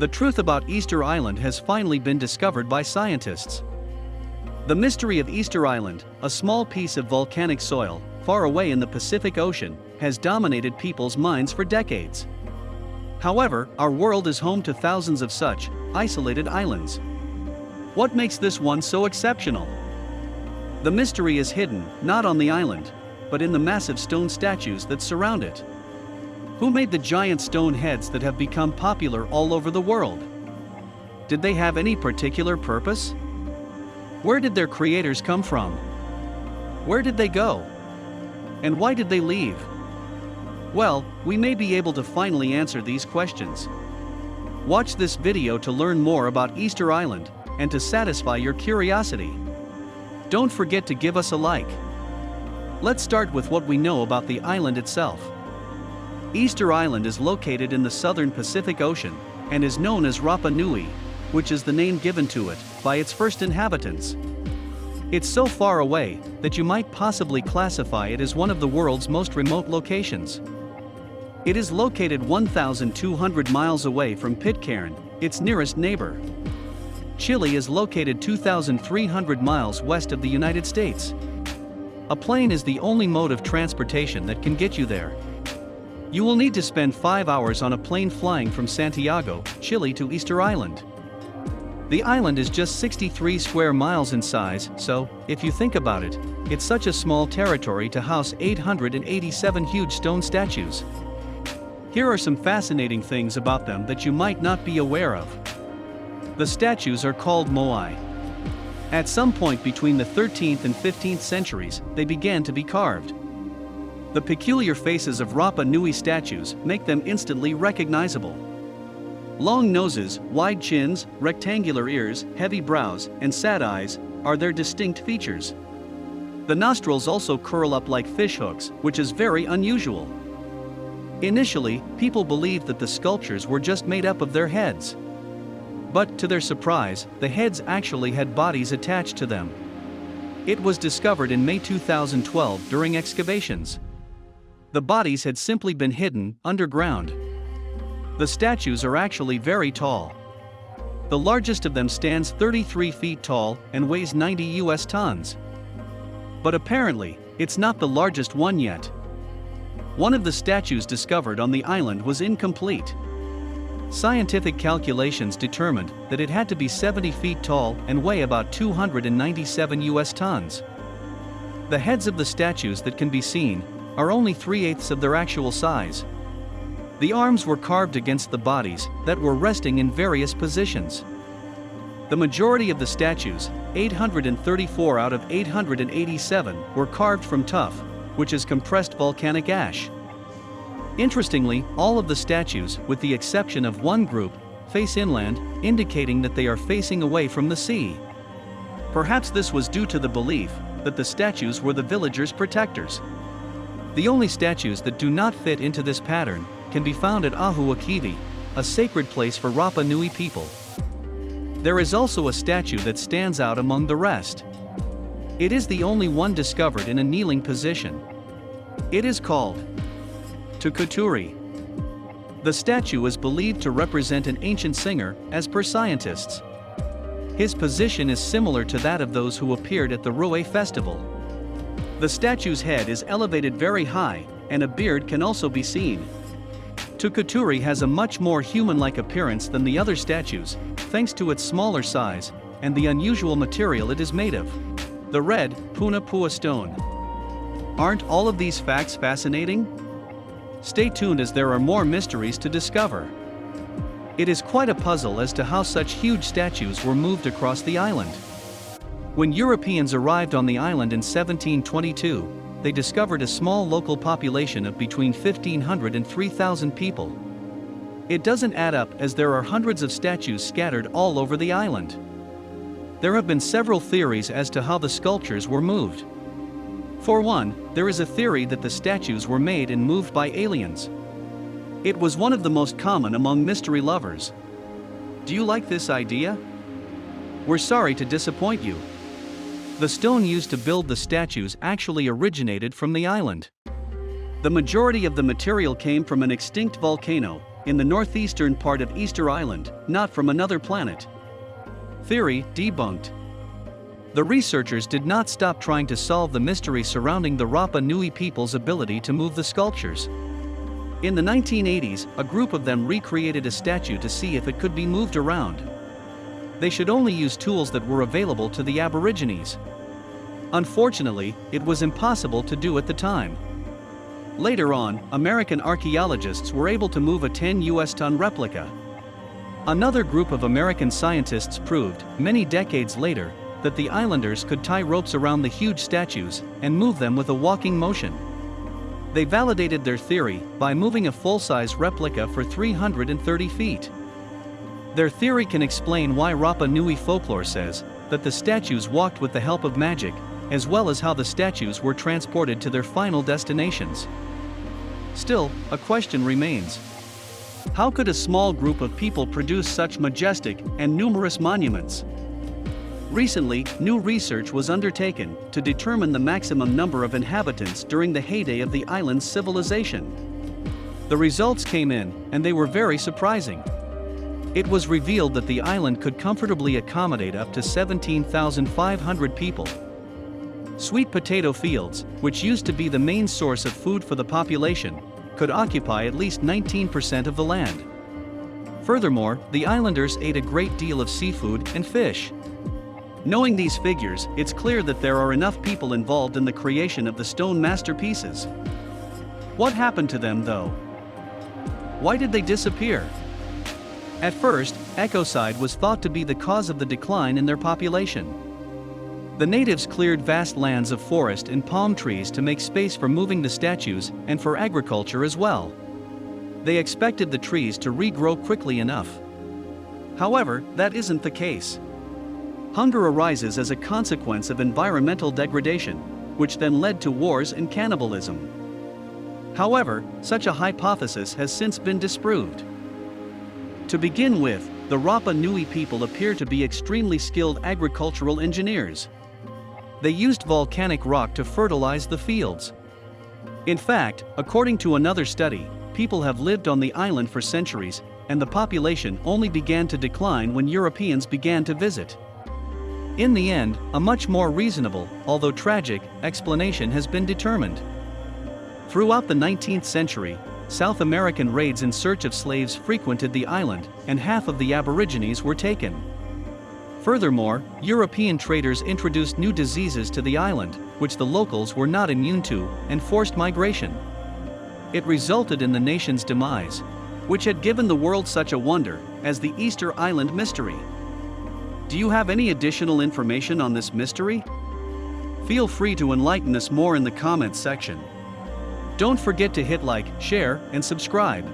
The truth about Easter Island has finally been discovered by scientists. The mystery of Easter Island, a small piece of volcanic soil, far away in the Pacific Ocean, has dominated people's minds for decades. However, our world is home to thousands of such isolated islands. What makes this one so exceptional? The mystery is hidden, not on the island, but in the massive stone statues that surround it. Who made the giant stone heads that have become popular all over the world? Did they have any particular purpose? Where did their creators come from? Where did they go? And why did they leave? Well, we may be able to finally answer these questions. Watch this video to learn more about Easter Island and to satisfy your curiosity. Don't forget to give us a like. Let's start with what we know about the island itself. Easter Island is located in the southern Pacific Ocean and is known as Rapa Nui, which is the name given to it by its first inhabitants. It's so far away that you might possibly classify it as one of the world's most remote locations. It is located 1,200 miles away from Pitcairn, its nearest neighbor. Chile is located 2,300 miles west of the United States. A plane is the only mode of transportation that can get you there. You will need to spend 5 hours on a plane flying from Santiago, Chile to Easter Island. The island is just 63 square miles in size, so, if you think about it, it's such a small territory to house 887 huge stone statues. Here are some fascinating things about them that you might not be aware of. The statues are called moai. At some point between the 13th and 15th centuries, they began to be carved. The peculiar faces of Rapa Nui statues make them instantly recognizable. Long noses, wide chins, rectangular ears, heavy brows, and sad eyes are their distinct features. The nostrils also curl up like fishhooks, which is very unusual. Initially, people believed that the sculptures were just made up of their heads. But to their surprise, the heads actually had bodies attached to them. It was discovered in May 2012 during excavations. The bodies had simply been hidden underground. The statues are actually very tall. The largest of them stands 33 feet tall and weighs 90 US tons. But apparently, it's not the largest one yet. One of the statues discovered on the island was incomplete. Scientific calculations determined that it had to be 70 feet tall and weigh about 297 US tons. The heads of the statues that can be seen are only 3/8 of their actual size. The arms were carved against the bodies that were resting in various positions. The majority of the statues, 834 out of 887, were carved from tuff, which is compressed volcanic ash. Interestingly, all of the statues, with the exception of one group, face inland, indicating that they are facing away from the sea. Perhaps this was due to the belief that the statues were the villagers' protectors. The only statues that do not fit into this pattern can be found at Ahuakivi, a sacred place for Rapa Nui people. There is also a statue that stands out among the rest. It is the only one discovered in a kneeling position. It is called Tukuturi. The statue is believed to represent an ancient singer, as per scientists. His position is similar to that of those who appeared at the Roe festival. The statue's head is elevated very high, and a beard can also be seen. Tukuturi has a much more human-like appearance than the other statues, thanks to its smaller size and the unusual material it is made of, the red Puna Pua stone. Aren't all of these facts fascinating? Stay tuned as there are more mysteries to discover. It is quite a puzzle as to how such huge statues were moved across the island. When Europeans arrived on the island in 1722, they discovered a small local population of between 1,500 and 3,000 people. It doesn't add up as there are hundreds of statues scattered all over the island. There have been several theories as to how the sculptures were moved. For one, there is a theory that the statues were made and moved by aliens. It was one of the most common among mystery lovers. Do you like this idea? We're sorry to disappoint you. The stone used to build the statues actually originated from the island. The majority of the material came from an extinct volcano, in the northeastern part of Easter Island, not from another planet. Theory debunked. The researchers did not stop trying to solve the mystery surrounding the Rapa Nui people's ability to move the sculptures. In the 1980s, a group of them recreated a statue to see if it could be moved around. They should only use tools that were available to the Aborigines. Unfortunately, it was impossible to do at the time. Later on, American archaeologists were able to move a 10 US ton replica. Another group of American scientists proved, many decades later, that the islanders could tie ropes around the huge statues and move them with a walking motion. They validated their theory by moving a full-size replica for 330 feet. Their theory can explain why Rapa Nui folklore says that the statues walked with the help of magic, as well as how the statues were transported to their final destinations. Still, a question remains. How could a small group of people produce such majestic and numerous monuments? Recently, new research was undertaken to determine the maximum number of inhabitants during the heyday of the island's civilization. The results came in, and they were very surprising. It was revealed that the island could comfortably accommodate up to 17,500 people. Sweet potato fields, which used to be the main source of food for the population, could occupy at least 19% of the land. Furthermore, the islanders ate a great deal of seafood and fish. Knowing these figures, it's clear that there are enough people involved in the creation of the stone masterpieces. What happened to them, though? Why did they disappear? At first, ecocide was thought to be the cause of the decline in their population. The natives cleared vast lands of forest and palm trees to make space for moving the statues and for agriculture as well. They expected the trees to regrow quickly enough. However, that isn't the case. Hunger arises as a consequence of environmental degradation, which then led to wars and cannibalism. However, such a hypothesis has since been disproved. To begin with, the Rapa Nui people appear to be extremely skilled agricultural engineers. They used volcanic rock to fertilize the fields. In fact, according to another study, people have lived on the island for centuries, and the population only began to decline when Europeans began to visit. In the end, a much more reasonable, although tragic, explanation has been determined. Throughout the 19th century, South American raids in search of slaves frequented the island, and half of the Aborigines were taken. Furthermore, European traders introduced new diseases to the island, which the locals were not immune to, and forced migration. It resulted in the nation's demise, which had given the world such a wonder as the Easter Island mystery. Do you have any additional information on this mystery? Feel free to enlighten us more in the comments section. Don't forget to hit like, share, and subscribe.